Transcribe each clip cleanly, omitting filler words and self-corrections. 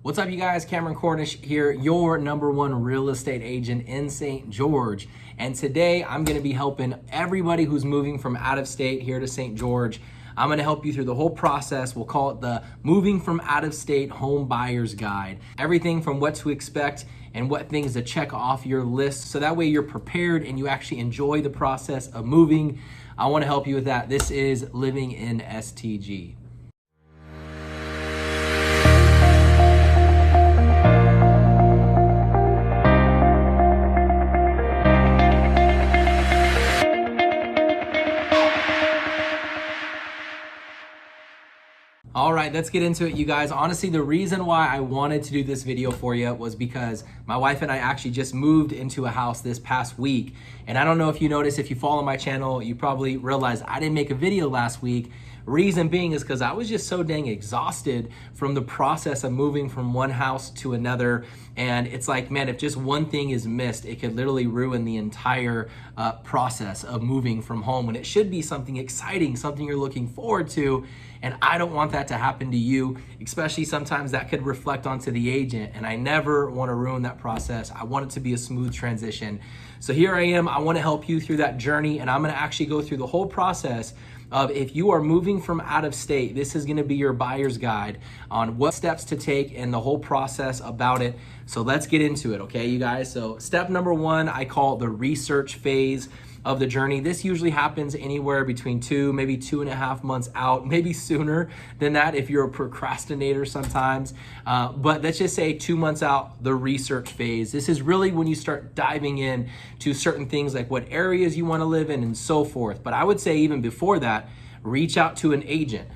What's up, you guys? Cameron Cornish here, your #1 real estate agent in St. George. And today I'm gonna be helping everybody who's moving from out of state here to St. George. I'm gonna help you through the whole process. We'll call it the Moving from Out of State Home Buyer's Guide. Everything from what to expect and what things to check off your list, so that way you're prepared and you actually enjoy the process of moving. I wanna help you with that. This is Living in STG. All right, let's get into it, you guys. Honestly, the reason why I wanted to do this video for you was because my wife and I actually just moved into a house this past week. And I don't know if you noticed, if you follow my channel, you probably realized I didn't make a video last week. Reason being is because I was just so dang exhausted from the process of moving from one house to another. And it's like, man, if just one thing is missed, it could literally ruin the entire process of moving from home, when it should be something exciting, something you're looking forward to. And I don't want that to happen to you, especially sometimes that could reflect onto the agent. And I never want to ruin that process. I want it to be a smooth transition. So here I am. I want to help you through that journey. And I'm going to actually go through the whole process of, if you are moving from out of state, this is going to be your buyer's guide on what steps to take and the whole process about it. So let's get into it, okay, you guys? So step number one, I call the research phase of the journey. This usually happens anywhere between 2, maybe 2.5 months out, maybe sooner than that if you're a procrastinator sometimes. But let's just say 2 months out, the research phase. This is really when you start diving in to certain things like what areas you want to live in and so forth. But I would say even before that, reach out to an agent.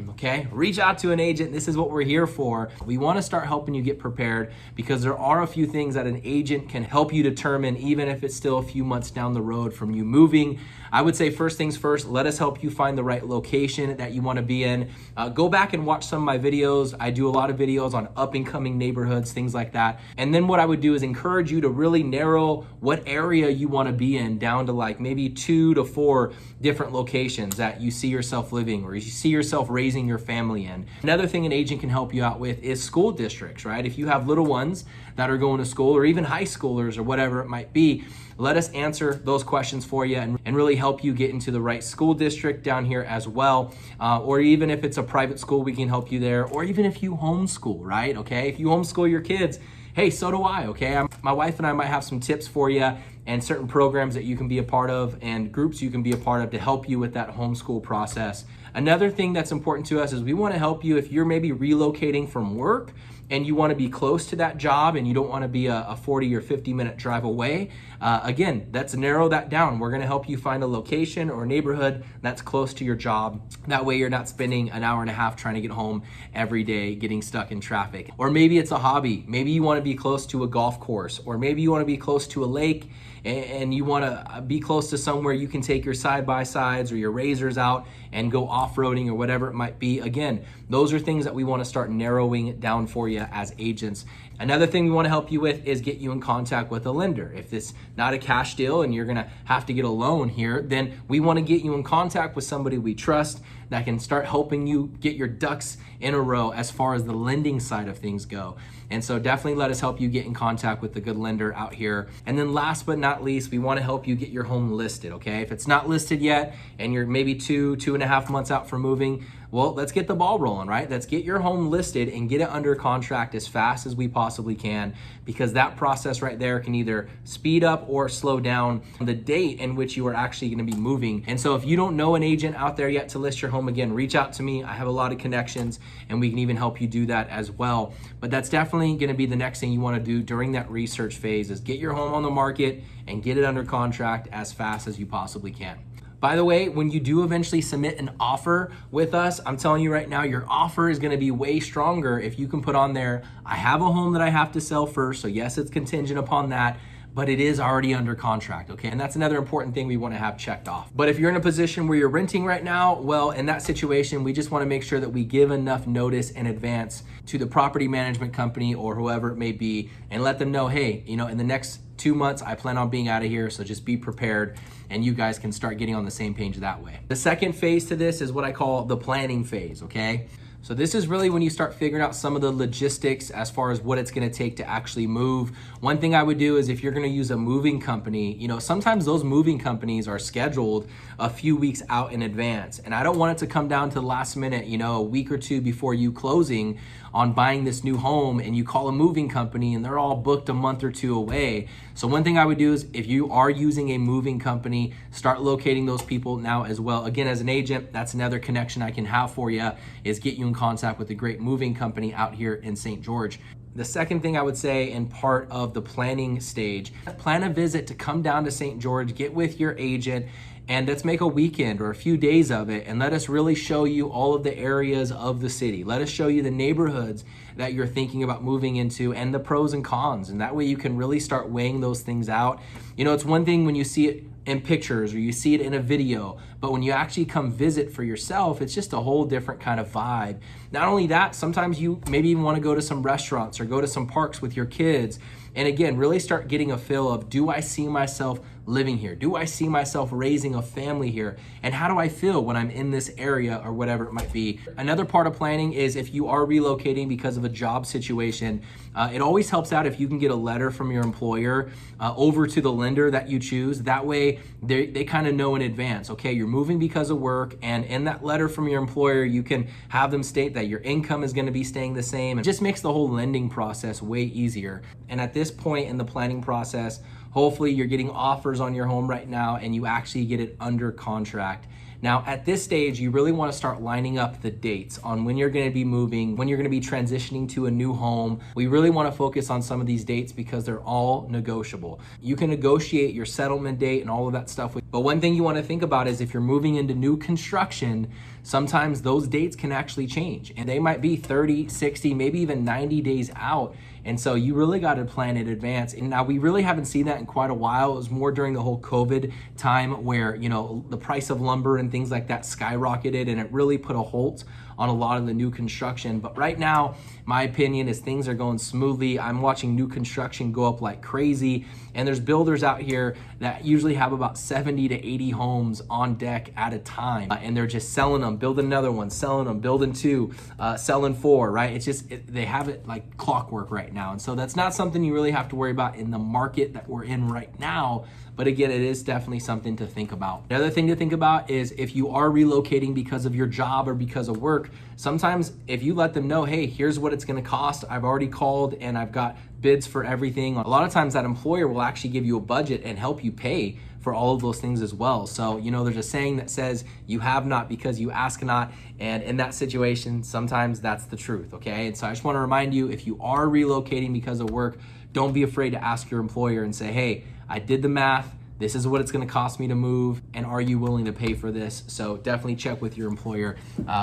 Okay, reach out to an agent. This is what we're here for. We want to start helping you get prepared, because there are a few things that an agent can help you determine, even if it's still a few months down the road from you moving. I would say first things first, let us help you find the right location that you want to be in. Go back and watch some of my videos. I do a lot of videos on up and coming neighborhoods, things like that. And then what I would do is encourage you to really narrow what area you want to be in down to like maybe 2 to 4 different locations that you see yourself living, or you see yourself raising your family in. Another thing an agent can help you out with is school districts, right? If you have little ones that are going to school, or even high schoolers or whatever it might be, let us answer those questions for you and really help you get into the right school district down here as well. Or even if it's a private school, we can help you there. Or even if you homeschool, right? Okay, if you homeschool your kids, hey, so do I, okay? My wife and I might have some tips for you and certain programs that you can be a part of and groups you can be a part of to help you with that homeschool process. Another thing that's important to us is we want to help you if you're maybe relocating from work and you want to be close to that job and you don't want to be a 40 or 50 minute drive away. Again, let's narrow that down. We're going to help you find a location or neighborhood that's close to your job. That way you're not spending an hour and a half trying to get home every day, getting stuck in traffic. Or maybe it's a hobby. Maybe you want to be close to a golf course, or maybe you want to be close to a lake and you want to be close to somewhere you can take your side-by-sides or your razors out and go off-roading or whatever it might be. Again, those are things that we want to start narrowing it down for you as agents. Another thing we want to help you with is get you in contact with a lender. If it's not a cash deal and you're going to have to get a loan here, then we want to get you in contact with somebody we trust that can start helping you get your ducks in a row as far as the lending side of things go. And so definitely let us help you get in contact with a good lender out here. And then last but not least, we want to help you get your home listed, okay? If it's not listed yet and you're maybe 2.5 months out from moving, well, let's get the ball rolling, right? Let's get your home listed and get it under contract as fast as we possibly can, because that process right there can either speed up or slow down the date in which you are actually going to be moving. And so if you don't know an agent out there yet to list your home, again, reach out to me. I have a lot of connections and we can even help you do that as well. But that's definitely going to be the next thing you want to do during that research phase, is get your home on the market and get it under contract as fast as you possibly can. By the way, when you do eventually submit an offer with us, I'm telling you right now, your offer is gonna be way stronger if you can put on there, I have a home that I have to sell first, so yes, it's contingent upon that, but it is already under contract, okay? And that's another important thing we wanna have checked off. But if you're in a position where you're renting right now, well, in that situation, we just wanna make sure that we give enough notice in advance to the property management company or whoever it may be, and let them know, hey, you know, in the next 2 months, I plan on being out of here, so just be prepared, and you guys can start getting on the same page that way. The second phase to this is what I call the planning phase, okay? So this is really when you start figuring out some of the logistics as far as what it's gonna take to actually move. One thing I would do is if you're gonna use a moving company, sometimes those moving companies are scheduled a few weeks out in advance. And I don't want it to come down to the last minute, a week or two before you closing on buying this new home, and you call a moving company and they're all booked a month or two away. So one thing I would do is if you are using a moving company, start locating those people now as well. Again, as an agent, that's another connection I can have for you, is get you in contact with a great moving company out here in St. George. The second thing I would say in part of the planning stage, plan a visit to come down to St. George, get with your agent, and let's make a weekend or a few days of it, and let us really show you all of the areas of the city. Let us show you the neighborhoods that you're thinking about moving into and the pros and cons. And that way you can really start weighing those things out. It's one thing when you see it in pictures or you see it in a video, but when you actually come visit for yourself, it's just a whole different kind of vibe. Not only that, sometimes you maybe even want to go to some restaurants or go to some parks with your kids. And again, really start getting a feel of, do I see myself living here? Do I see myself raising a family here? And how do I feel when I'm in this area or whatever it might be? Another part of planning is if you are relocating because of a job situation, it always helps out if you can get a letter from your employer over to the lender that you choose. That way they kind of know in advance, okay, you're moving because of work, and in that letter from your employer, you can have them state that your income is going to be staying the same. It just makes the whole lending process way easier. And at this point in the planning process, hopefully you're getting offers on your home right now and you actually get it under contract. Now, at this stage, you really want to start lining up the dates on when you're going to be moving, when you're going to be transitioning to a new home. We really want to focus on some of these dates because they're all negotiable. You can negotiate your settlement date and all of that stuff. But one thing you want to think about is if you're moving into new construction, sometimes those dates can actually change, and they might be 30, 60, maybe even 90 days out. And so you really got to plan in advance. And now we really haven't seen that in quite a while. It was more during the whole COVID time where, the price of lumber and things like that skyrocketed, and it really put a halt on a lot of the new construction. But right now, my opinion is things are going smoothly. I'm watching new construction go up like crazy. And there's builders out here that usually have about 70 to 80 homes on deck at a time. And they're just selling them, building another one, selling them, building two, selling four, right? It's just, they have it like clockwork right now. And so that's not something you really have to worry about in the market that we're in right now. But again, it is definitely something to think about. Another thing to think about is if you are relocating because of your job or because of work, sometimes if you let them know, hey, here's what it's gonna cost, I've already called and I've got bids for everything. A lot of times that employer will actually give you a budget and help you pay for all of those things as well. So, there's a saying that says you have not because you ask not. And in that situation, sometimes that's the truth, okay? And so I just wanna remind you, if you are relocating because of work, don't be afraid to ask your employer and say, hey, I did the math, this is what it's gonna cost me to move, and are you willing to pay for this? So definitely check with your employer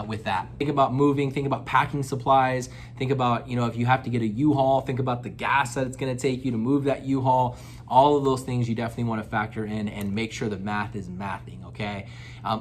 with that. Think about moving, think about packing supplies, think about, if you have to get a U-Haul, think about the gas that it's gonna take you to move that U-Haul. All of those things you definitely wanna factor in and make sure the math is mathing, okay?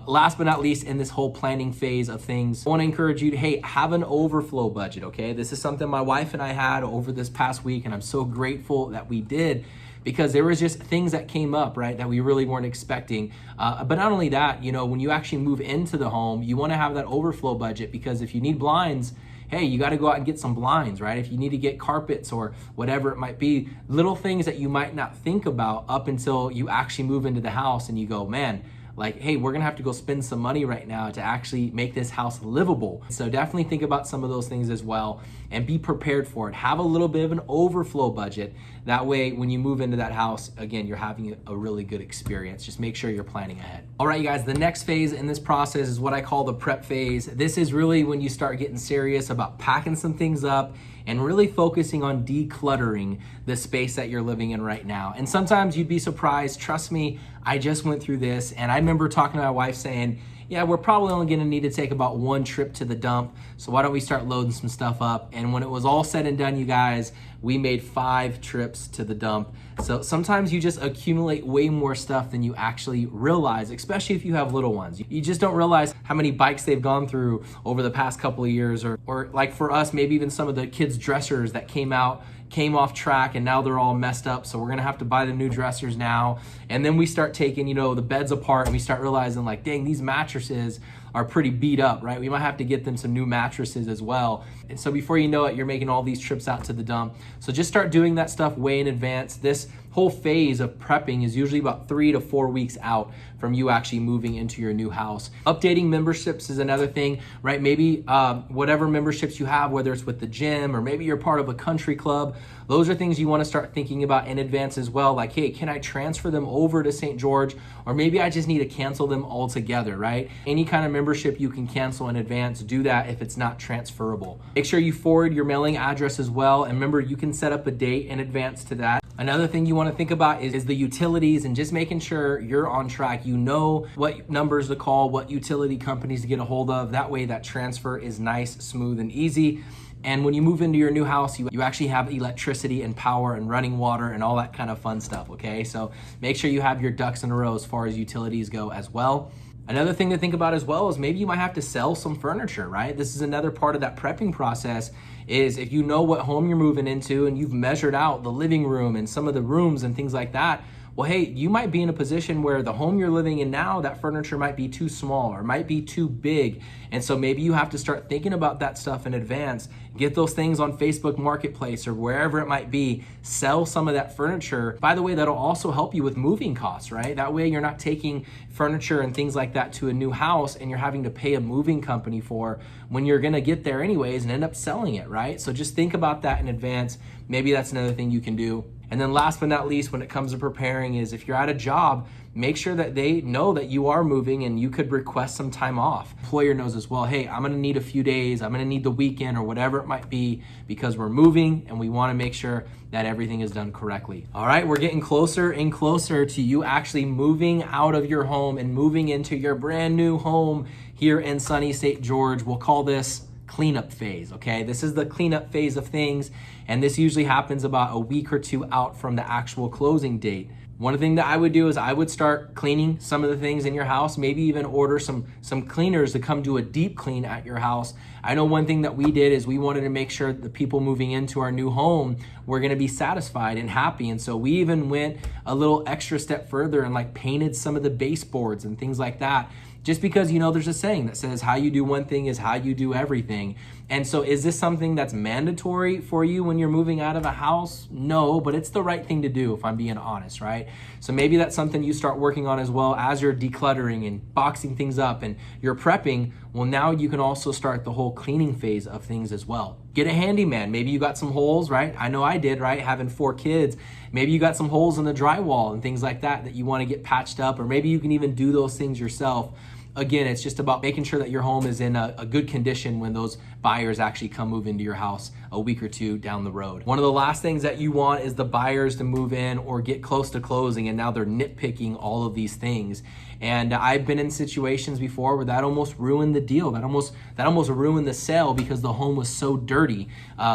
Last but not least, in this whole planning phase of things, I wanna encourage you to, hey, have an overflow budget, okay? This is something my wife and I had over this past week, and I'm so grateful that we did, because there was just things that came up, right, that we really weren't expecting. But not only that, when you actually move into the home, you want to have that overflow budget, because if you need blinds, hey, you got to go out and get some blinds, right? If you need to get carpets or whatever it might be, little things that you might not think about up until you actually move into the house and you go, man, like, hey, we're gonna have to go spend some money right now to actually make this house livable. So definitely think about some of those things as well and be prepared for it. Have a little bit of an overflow budget. That way, when you move into that house, again, you're having a really good experience. Just make sure you're planning ahead. All right, you guys, the next phase in this process is what I call the prep phase. This is really when you start getting serious about packing some things up and really focusing on decluttering the space that you're living in right now. And sometimes you'd be surprised, trust me, I just went through this, and I remember talking to my wife saying, yeah, we're probably only gonna need to take about one trip to the dump, so why don't we start loading some stuff up? And when it was all said and done, you guys, we made 5 trips to the dump. So sometimes you just accumulate way more stuff than you actually realize, especially if you have little ones. You just don't realize how many bikes they've gone through over the past couple of years, or like for us, maybe even some of the kids' dressers that came off track and now they're all messed up, so we're gonna have to buy the new dressers now. And then we start taking, the beds apart and we start realizing like, dang, these mattresses are pretty beat up, right? We might have to get them some new mattresses as well. And so before you know it, you're making all these trips out to the dump. So just start doing that stuff way in advance. This whole phase of prepping is usually about 3 to 4 weeks out from you actually moving into your new house. Updating memberships is another thing, right? Maybe whatever memberships you have, whether it's with the gym or maybe you're part of a country club, those are things you want to start thinking about in advance as well. Like, hey, can I transfer them over to St. George? Or maybe I just need to cancel them altogether, right? Any kind of membership you can cancel in advance, do that if it's not transferable. Make sure you forward your mailing address as well. And remember, you can set up a date in advance to that. Another thing you want to think about is the utilities and just making sure you're on track. You know what numbers to call, what utility companies to get a hold of. That way that transfer is nice, smooth, and easy. And when you move into your new house, you actually have electricity and power and running water and all that kind of fun stuff, okay? So make sure you have your ducks in a row as far as utilities go as well. Another thing to think about as well is maybe you might have to sell some furniture, right? This is another part of that prepping process, is if you know what home you're moving into and you've measured out the living room and some of the rooms and things like that, well, hey, you might be in a position where the home you're living in now, that furniture might be too small or might be too big. And so maybe you have to start thinking about that stuff in advance. Get those things on Facebook Marketplace or wherever it might be. Sell some of that furniture. By the way, that'll also help you with moving costs, right? That way you're not taking furniture and things like that to a new house and you're having to pay a moving company for when you're gonna get there anyways and end up selling it, right? So just think about that in advance. Maybe that's another thing you can do. And then last but not least, when it comes to preparing, is if you're at a job, make sure that they know that you are moving and you could request some time off. Employer knows as well, hey, I'm gonna need a few days, I'm gonna need the weekend or whatever it might be because we're moving and we wanna make sure that everything is done correctly. All right, we're getting closer and closer to you actually moving out of your home and moving into your brand new home here in sunny St. George. We'll call this cleanup phase, okay? This is the cleanup phase of things, and this usually happens about a week or two out from the actual closing date. One thing that I would do is I would start cleaning some of the things in your house, maybe even order some cleaners to come do a deep clean at your house. I know one thing that we did is we wanted to make sure that the people moving into our new home were gonna be satisfied and happy. And so we even went a little extra step further and like painted some of the baseboards and things like that. Just because, you know, there's a saying that says how you do one thing is how you do everything. And so is this something that's mandatory for you when you're moving out of a house? No, but it's the right thing to do if I'm being honest, right? So maybe that's something you start working on as well as you're decluttering and boxing things up and you're prepping. Well, now you can also start the whole cleaning phase of things as well. Get a handyman. Maybe you got some holes, right? I know I did, right? Having 4 kids. Maybe you got some holes in the drywall and things like that you want to get patched up, or maybe you can even do those things yourself. Again, it's just about making sure that your home is in a good condition when those buyers actually come move into your house a week or two down the road. One of the last things that you want is the buyers to move in or get close to closing, and now they're nitpicking all of these things. And I've been in situations before where that almost ruined the deal. That almost ruined the sale because the home was so dirty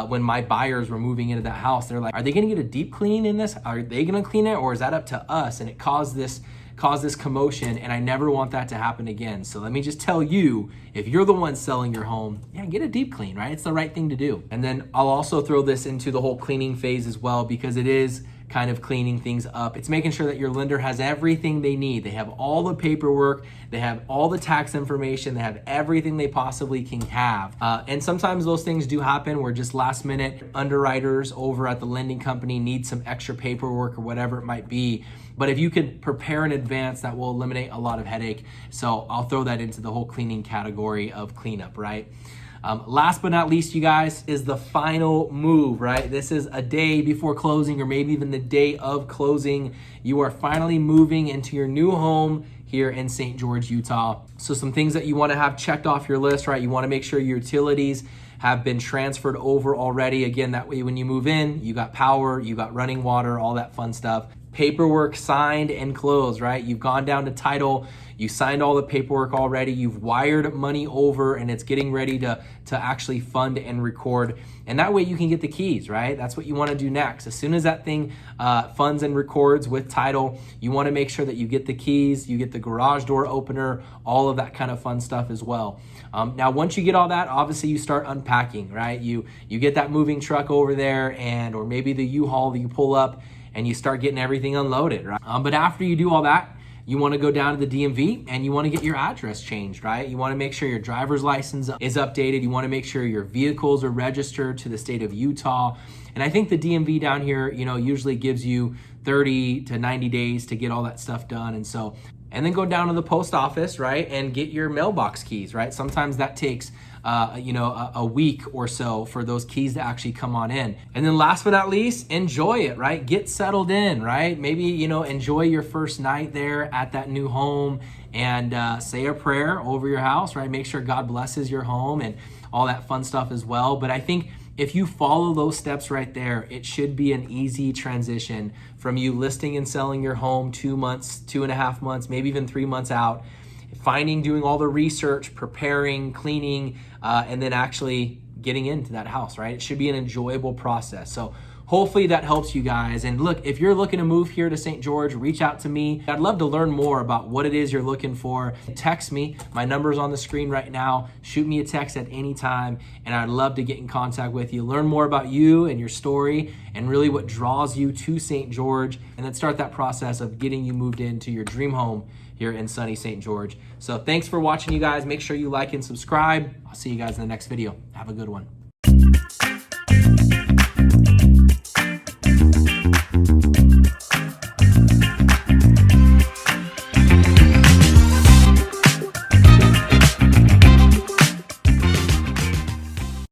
when my buyers were moving into that house. They're like, are they gonna get a deep clean in this? Are they gonna clean it, or is that up to us? And it caused this commotion, and I never want that to happen again. So let me just tell you, if you're the one selling your home, yeah, get a deep clean, right? It's the right thing to do. And then I'll also throw this into the whole cleaning phase as well, because it is kind of cleaning things up. It's making sure that your lender has everything they need. They have all the paperwork, they have all the tax information, they have everything they possibly can have. And sometimes those things do happen where just last minute underwriters over at the lending company need some extra paperwork or whatever it might be. But if you could prepare in advance, that will eliminate a lot of headache. So I'll throw that into the whole cleaning category of cleanup, right? Last but not least, you guys, is the final move, right? This is a day before closing, or maybe even the day of closing. You are finally moving into your new home here in St. George, Utah. So some things that you want to have checked off your list, right? You want to make sure your utilities have been transferred over already. Again, that way when you move in, you got power, you got running water, all that fun stuff. Paperwork signed and closed, right? You've gone down to title, you signed all the paperwork already, you've wired money over, and it's getting ready to actually fund and record. And that way you can get the keys, right? That's what you want to do next. As soon as that thing funds and records with title, you want to make sure that you get the keys, you get the garage door opener, all of that kind of fun stuff as well. Now, once you get all that, obviously you start unpacking, right? You get that moving truck over there, or maybe the U-Haul that you pull up, and you start getting everything unloaded, right? But after you do all that, you want to go down to the DMV and you want to get your address changed, right? You want to make sure your driver's license is updated. You want to make sure your vehicles are registered to the state of Utah. And I think the DMV down here, usually gives you 30 to 90 days to get all that stuff done. And then go down to the post office, right? And get your mailbox keys, right? Sometimes that takes a week or so for those keys to actually come on in. And then last but not least, enjoy it, right? Get settled in, right? Maybe, enjoy your first night there at that new home and say a prayer over your house, right? Make sure God blesses your home and all that fun stuff as well. But I think if you follow those steps right there, it should be an easy transition from you listing and selling your home 2 months, 2.5 months, maybe even 3 months out, doing all the research, preparing, cleaning, and then actually getting into that house, right? It should be an enjoyable process. So hopefully that helps you guys. And look, if you're looking to move here to St. George, reach out to me. I'd love to learn more about what it is you're looking for. Text me. My number's on the screen right now. Shoot me a text at any time, and I'd love to get in contact with you, learn more about you and your story and really what draws you to St. George, and then start that process of getting you moved into your dream home here in sunny St. George. So thanks for watching, you guys. Make sure you like and subscribe. I'll see you guys in the next video. Have a good one.